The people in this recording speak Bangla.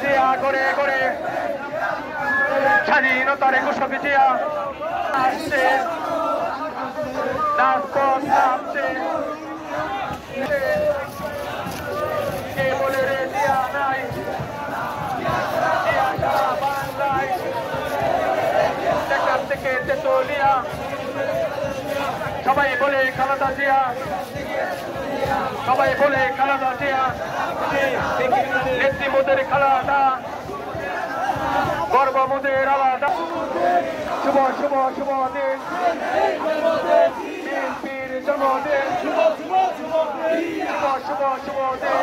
জিয়া করে করে স্বাধীনতার ঘোষক জিয়া আসছে রাজপথ নামছে কে বলে রে জিয়া নাই জিয়া সারা বাংলায় সেখান থেকে তেতুলিয়া সবাই বলে খালেদা জিয়া সবাই বলে খালেদা জিয়া নেত্রী মোদের খালেদা গর্ব মোদের আলাদা শুভ শুভ শুভ দিন বিএনপির জন্মদিন শুভ শুভ শুভ শুভ শুভ শুভ দিন